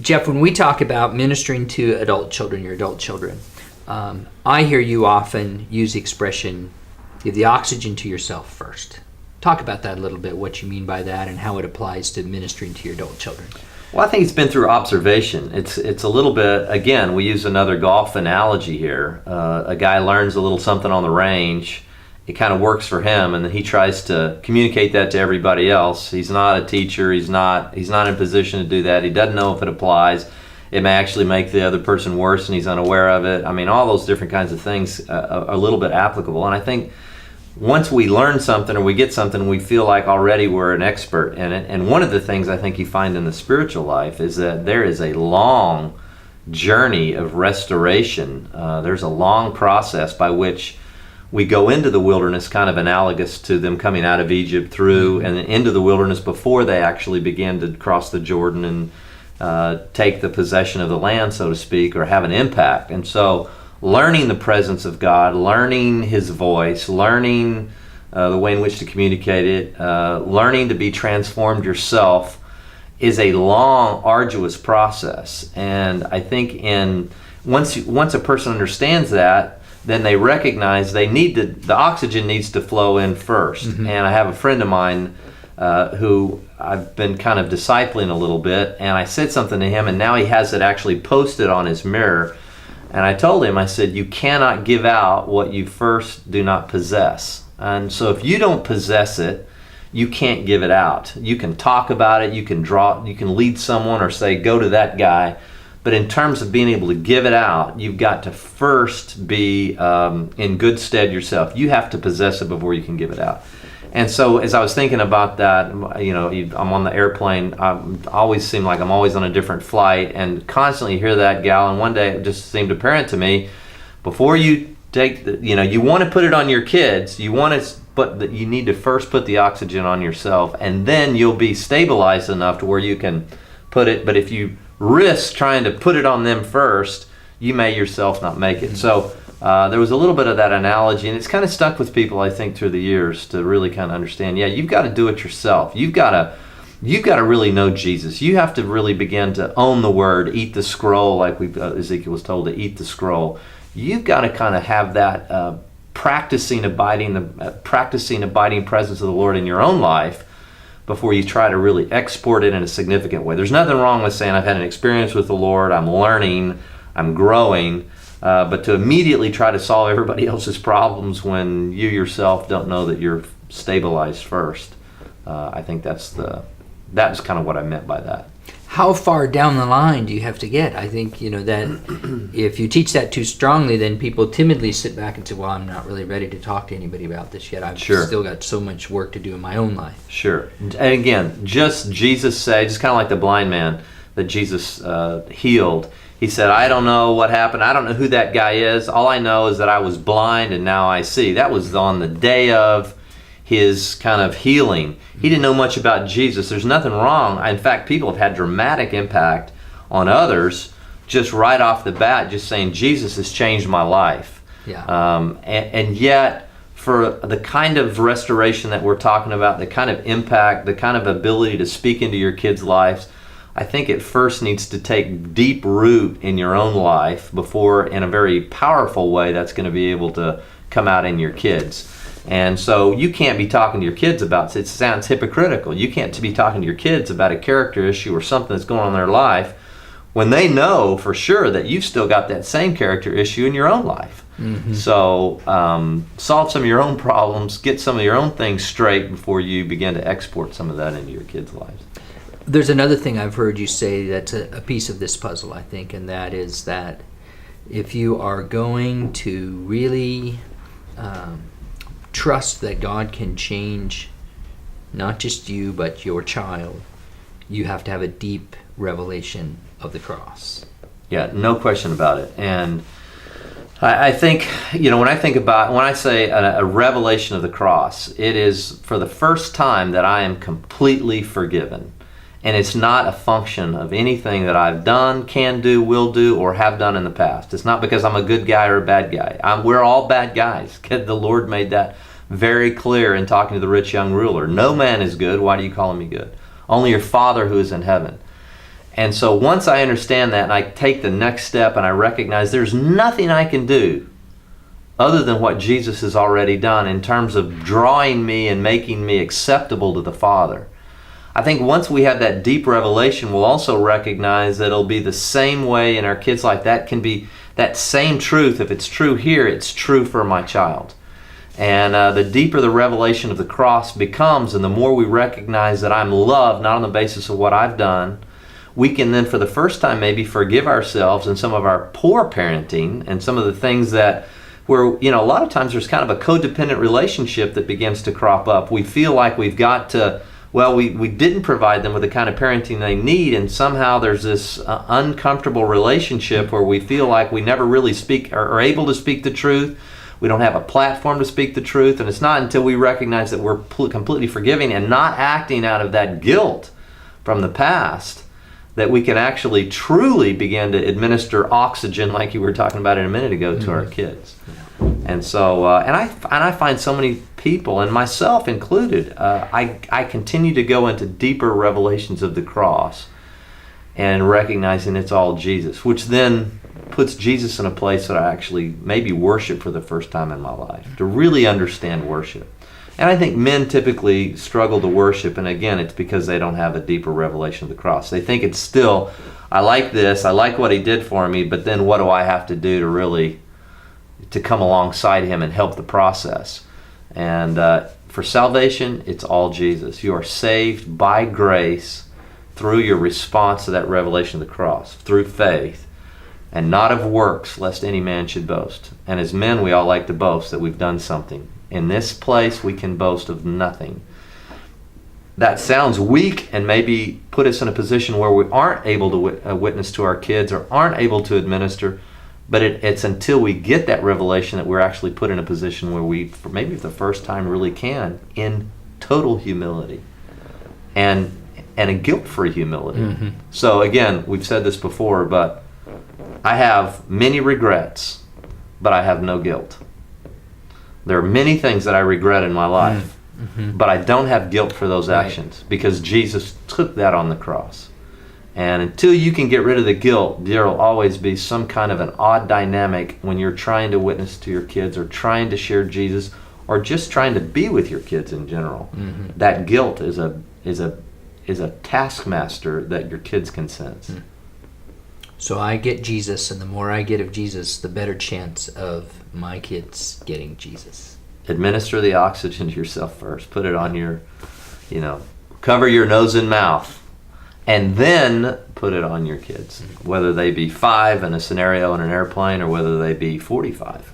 Jeff, when we talk about ministering to adult children, your adult children, I hear you often use the expression, give the oxygen to yourself first. Talk about that a little bit, what you mean by that and how it applies to ministering to your adult children. Well, I think it's been through observation. It's a little bit, again, we use another golf analogy here. A guy learns a little something on the range. It kind of works for him, and then he tries to communicate that to everybody else. He's not a teacher. He's not in a position to do that. He doesn't know if it applies. It may actually make the other person worse, and he's unaware of it. I mean, all those different kinds of things are a little bit applicable. And I think once we learn something or we get something, we feel like already we're an expert in it. And one of the things I think you find in the spiritual life is that there is a long journey of restoration. There's a long process by which we go into the wilderness, kind of analogous to them coming out of Egypt through and into the wilderness before they actually began to cross the Jordan and take the possession of the land, so to speak, or have an impact. And so learning the presence of God, learning His voice, learning the way in which to communicate it, learning to be transformed yourself is a long, arduous process. And I think once a person understands that, then they recognize the oxygen needs to flow in first. Mm-hmm. And I have a friend of mine who I've been kind of discipling a little bit, and I said something to him, and now he has it actually posted on his mirror. And I told him, I said, you cannot give out what you first do not possess. And so if you don't possess it, you can't give it out. You can talk about it, you can lead someone or say, go to that guy. But in terms of being able to give it out, you've got to first be in good stead yourself. You have to possess it before you can give it out. And so as I was thinking about that, I'm on the airplane. I always seem like I'm always on a different flight and constantly hear that gal. And one day it just seemed apparent to me, before you take, you want to put it on your kids. You need to first put the oxygen on yourself, and then you'll be stabilized enough to where you can put it. But if you risk trying to put it on them first, you may yourself not make it. So there was a little bit of that analogy, and it's kind of stuck with people, I think, through the years to really kind of understand, you've got to do it yourself. You've got to really know Jesus. You have to really begin to own the Word, eat the scroll, like Ezekiel was told to eat the scroll. You've got to kind of have that practicing abiding presence of the Lord in your own life before you try to really export it in a significant way. There's nothing wrong with saying, I've had an experience with the Lord, I'm learning, I'm growing, but to immediately try to solve everybody else's problems when you yourself don't know that you're stabilized first, I think that's kind of what I meant by that. How far down the line do you have to get? I think, that if you teach that too strongly, then people timidly sit back and say, well, I'm not really ready to talk to anybody about this yet. I've still got so much work to do in my own life. Sure. And again, just kind of like the blind man that Jesus healed. He said, I don't know what happened. I don't know who that guy is. All I know is that I was blind and now I see. That was on the day of his kind of healing. He didn't know much about Jesus. There's nothing wrong. In fact, people have had dramatic impact on others just right off the bat, just saying, Jesus has changed my life. Yeah. And yet, for the kind of restoration that we're talking about, the kind of impact, the kind of ability to speak into your kids' lives, I think it first needs to take deep root in your own life before, in a very powerful way, that's going to be able to come out in your kids. And so you can't be talking to your kids about, it sounds hypocritical, you can't be talking to your kids about a character issue or something that's going on in their life when they know for sure that you've still got that same character issue in your own life. Mm-hmm. So solve some of your own problems, get some of your own things straight before you begin to export some of that into your kids' lives. There's another thing I've heard you say that's a piece of this puzzle, I think, and that is that if you are going to really trust that God can change not just you but your child, you have to have a deep revelation of the cross. Yeah, no question about it. And I think, when I say a revelation of the cross, it is for the first time that I am completely forgiven. And it's not a function of anything that I've done, can do, will do, or have done in the past. It's not because I'm a good guy or a bad guy. We're all bad guys. The Lord made that very clear in talking to the rich young ruler. No man is good. Why do you call me good? Only your Father who is in heaven. And so once I understand that and I take the next step and I recognize there's nothing I can do other than what Jesus has already done in terms of drawing me and making me acceptable to the Father. I think once we have that deep revelation, we'll also recognize that it'll be the same way in our kids' life. That can be that same truth. If it's true here, it's true for my child. And the deeper the revelation of the cross becomes, and the more we recognize that I'm loved, not on the basis of what I've done, we can then for the first time maybe forgive ourselves and some of our poor parenting and some of the things that where, a lot of times there's kind of a codependent relationship that begins to crop up. We feel like we've got to, we didn't provide them with the kind of parenting they need, and somehow there's this uncomfortable relationship where we feel like we never really speak or are able to speak the truth. We don't have a platform to speak the truth, and it's not until we recognize that we're completely forgiving and not acting out of that guilt from the past that we can actually truly begin to administer oxygen, like you were talking about a minute ago, to our kids. And so, and I find so many people, and myself included, I continue to go into deeper revelations of the cross and recognizing it's all Jesus, which then puts Jesus in a place that I actually maybe worship for the first time in my life, to really understand worship. And I think men typically struggle to worship, and again, it's because they don't have a deeper revelation of the cross. They think it's still, I like this, I like what he did for me, but then what do I have to do to really, to come alongside him and help the process? And for salvation, it's all Jesus. You are saved by grace through your response to that revelation of the cross, through faith, and not of works, lest any man should boast. And as men, we all like to boast that we've done something. In this place, we can boast of nothing. That sounds weak and maybe put us in a position where we aren't able to witness to our kids or aren't able to administer, but it's until we get that revelation that we're actually put in a position where we, for maybe for the first time, really can, in total humility and a guilt-free humility. Mm-hmm. So again, we've said this before, but I have many regrets, but I have no guilt. There are many things that I regret in my life, but I don't have guilt for those actions because Jesus took that on the cross. And until you can get rid of the guilt, there will always be some kind of an odd dynamic when you're trying to witness to your kids or trying to share Jesus or just trying to be with your kids in general. Mm-hmm. That guilt is a taskmaster that your kids can sense. Mm. So I get Jesus, and the more I get of Jesus, the better chance of my kids getting Jesus. Administer the oxygen to yourself first. Put it on your, cover your nose and mouth, and then put it on your kids, whether they be 5 in a scenario in an airplane or whether they be 45.